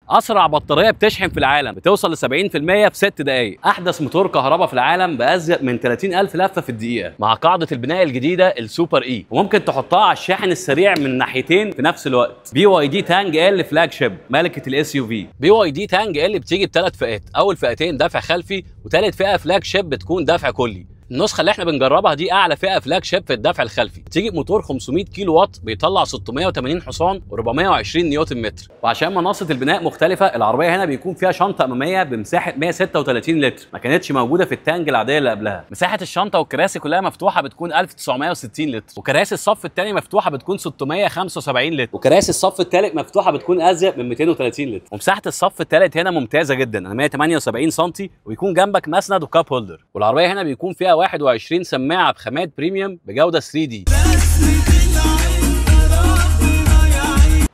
اسرع بطاريه بتشحن في العالم، بتوصل ل 70% في 6 دقائق. احدث موتور كهرباء في العالم بازيد من 30,000 لفه في الدقيقه، مع قاعده البناء الجديده السوبر اي، وممكن تحطها على الشاحن السريع من ناحيتين في نفس الوقت. بي واي دي تانج ال فلاج شيب ملكه الاس يو في. بي واي دي تانج ال بتيجي بثلاث فئات، اول فئتين دفع خلفي، وثالث فئه فلاج شيب بتكون دفع كلي. النسخه اللي احنا بنجربها دي اعلى فئه فلاج شيب في الدفع الخلفي، بتيجي بموتور 500 كيلو وات بيطلع 680 حصان و420 نيوتن متر. وعشان منصه البناء مختلفه، العربيه هنا بيكون فيها شنطه اماميه بمساحه 136 لتر، ما كانتش موجوده في التانج العاديه اللي قبلها. مساحه الشنطه والكراسي كلها مفتوحه بتكون 1960 لتر، وكراسي الصف الثاني مفتوحه بتكون 675 لتر، وكراسي الصف الثالث مفتوحه بتكون ازيد من 230 لتر. ومساحه الصف الثالث هنا ممتازه جدا، 178 سم، ويكون جنبك مسند وكاب هولدر. والعربيه هنا بيكون فيها 21 سماعه بخامات بريميوم بجوده 3D.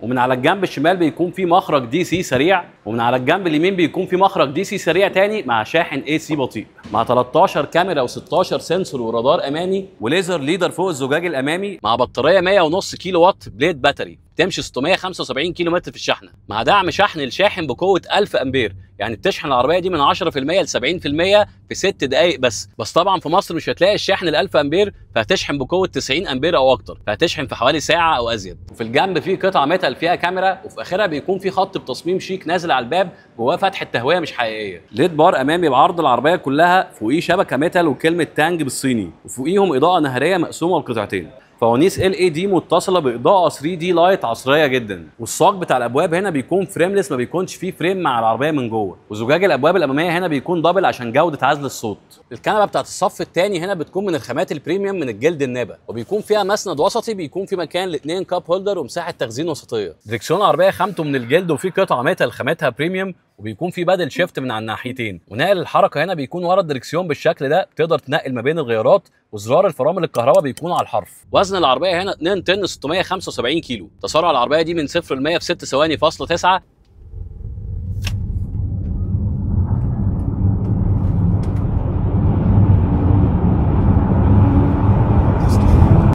ومن على الجنب الشمال بيكون في مخرج دي سي سريع، ومن على الجنب اليمين بيكون في مخرج دي سي سريع تاني مع شاحن اي سي بطيء، مع 13 كاميرا و16 سنسور ورادار امامي وليزر ليدر فوق الزجاج الامامي، مع بطاريه 100.5 كيلو وات بليد باتري تمشي 675 كيلو متر في الشحنه، مع دعم شحن الشاحن بقوه 1000 امبير، يعني بتشحن العربيه دي من 10% ل 70% في 6 دقائق بس. طبعا في مصر مش هتلاقي الشحن ال 1000 امبير، فهتشحن بقوه 90 امبير او اكتر، فهتشحن في حوالي ساعه او ازيد. وفي الجنب في قطعه ميتال فيها كاميرا، وفي اخرها بيكون في خط بتصميم شيك نازل على الباب جواه فتحه تهويه مش حقيقيه. ليد بار امامي بعرض العربيه كلها، فوقيه شبكه ميتال وكلمه تانج بالصيني، وفوقيهم اضاءه نهاريه مقسومه لقطعتين. فوانيس LED متصله باضاءه 3D لايت عصريه جدا. والصاج بتاع الابواب هنا بيكون فريمليس، ما بيكونش فيه فريم مع العربيه من جوه. وزجاج الابواب الاماميه هنا بيكون دبل عشان جوده عزل الصوت. الكنبه بتاعت الصف الثاني هنا بتكون من الخامات البريميوم من الجلد النابه، وبيكون فيها مسند وسطي بيكون في مكان لاثنين كاب هولدر ومساحه تخزين وسطيه. دركسيون العربيه خامته من الجلد، وفي قطعه ميتال خامتها بريميوم، وبيكون في بدل شيفت من على الناحيتين. ونقل الحركه هنا بيكون ورا الدركسيون بالشكل ده، تقدر تنقل ما بين الغيارات، وزرار الفرامل الكهرباء بيكون على الحرف. وزن العربيه هنا 2 طن 675 كيلو. تسارع العربيه دي من 0 ل 100 في 6 ثواني فاصلة 9.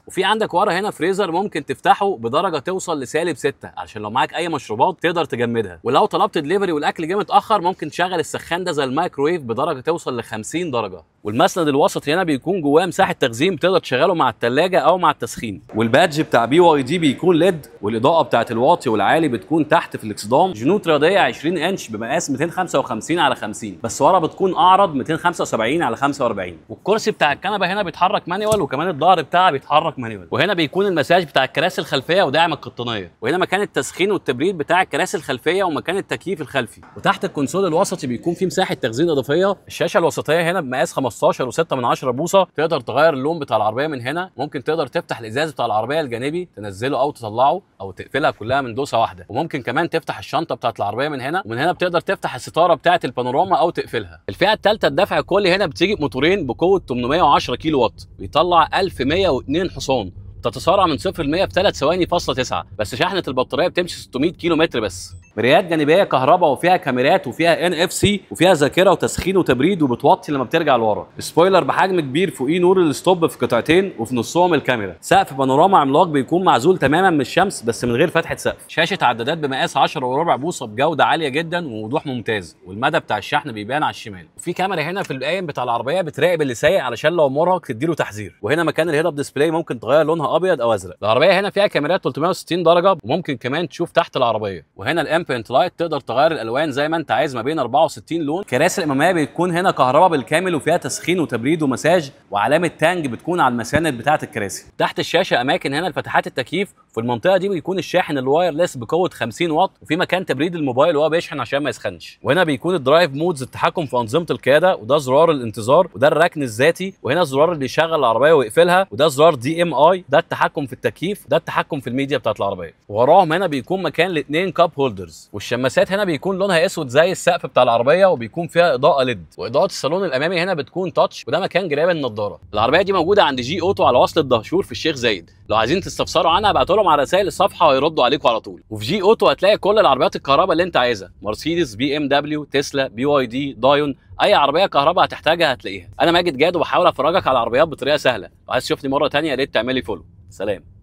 وفي عندك ورا هنا فريزر ممكن تفتحه بدرجه توصل لسالب 6، عشان لو معاك اي مشروبات تقدر تجمدها. ولو طلبت دليفري والاكل جه متاخر، ممكن تشغل السخان ده زي الميكروويف بدرجه توصل ل 50 درجه. والمسند الوسطي هنا بيكون جواه مساحه تخزين، بتقدر تشغله مع الثلاجه او مع التسخين. والبادج بتاع بي واي دي بيكون ليد، والاضاءه بتاعت الواطي والعالي بتكون تحت في الاكسدام. جنوط رياضيه 20 انش بمقاس 255 على 50، بس ورا بتكون اعرض 275 على 45. والكرسي بتاع الكنبه هنا بيتحرك مانيوال، وكمان الظهر بتاعها بيتحرك مانيوال. وهنا بيكون المساج بتاع الكراسي الخلفيه وداعم القطنيه، وهنا مكان التسخين والتبريد بتاع الكراسي الخلفيه ومكان التكييف الخلفي. وتحت الكونسول الوسطي بيكون في مساحه تخزين اضافيه. الشاشه الوسطيه هنا بمقاس 15.6 بوصه، تقدر تغير اللون بتاع العربيه من هنا. ممكن تقدر تفتح الازاز بتاع العربيه الجانبي، تنزله او تطلعه او تقفلها كلها من دوسه واحده. وممكن كمان تفتح الشنطه بتاعت العربيه من هنا، ومن هنا بتقدر تفتح الستاره بتاعت البانوراما او تقفلها. الفئه الثالثه الدفع الكلي هنا بتيجي بموتورين بقوه 810 كيلو وات، بيطلع 1102 حصان، تتسارع من 0 ل 100 في 3 ثواني فاصلة 9، بس شحنه البطاريه بتمشي 600 كيلو متر بس. مرايات جانبيه كهرباء، وفيها كاميرات، وفيها NFC، وفيها ذاكره وتسخين وتبريد، وبتوطي لما بترجع لورا. سبويلر بحجم كبير، فوقيه نور الستوب في قطعتين، وفي نصهم الكاميرا. سقف بانوراما عملاق بيكون معزول تماما من الشمس بس من غير فتحه سقف. شاشه عدادات بمقاس 10.4 بوصه بجوده عاليه جدا ووضوح ممتاز، والمدى بتاع الشحن بيبان على الشمال. وفي كاميرا هنا في القايم بتاع العربيه بتراقب اللي سايق علشان لو مرهق تديله تحذير. وهنا مكان الهيد اب ديسبلاي ممكن تغير لونها ابيض او ازرق. العربيه هنا فيها كاميرات 360 درجه، وممكن كمان تشوف تحت العربيه. وهنا الامبيانت لايت تقدر تغير الالوان زي ما انت عايز ما بين 64 لون. كراسي الاماميه بتكون هنا كهرباء بالكامل، وفيها تسخين وتبريد ومساج، وعلامه تانج بتكون على المساند بتاعه الكراسي. تحت الشاشه اماكن هنا لفتحات التكييف. في المنطقه دي بيكون الشاحن الوايرلس بقوه 50 واط، وفي مكان تبريد الموبايل وهو بيشحن عشان ما يسخنش. وهنا بيكون الدرايف مودز، التحكم في انظمه القياده، وده زرار الانتظار، وده الركن الذاتي، وهنا الزرار اللي يشغل العربيه ويقفلها، وده زرار DMI، ده التحكم في التكييف، ده التحكم في الميديا بتاعت العربيه. ووراهم هنا بيكون مكان لاثنين كاب هولدرز. والشماسات هنا بيكون لونها اسود زي السقف بتاع العربيه، وبيكون فيها اضاءه ليد. واضاءه الصالون الامامي هنا بتكون تاتش، وده مكان جراب النضاره. العربيه دي موجوده عند جي اوتو على وصل الدهشور في الشيخ زايد. لو عايزين تستفسروا عنها ابعتوا لهم على رسائل الصفحه ويردوا عليكم على طول. وفي جي اوتو هتلاقي كل العربيات الكهرباء اللي انت عايزها، مرسيدس، BMW، تسلا، BYD، دايون، اي عربيه كهرباء هتحتاجها هتلاقيها. انا ماجد جاد، وبحاول افرجك على العربيات بطريقه سهله. لو عايز تشوفني مره ثانيه يا ريت تعملي فولو. سلام.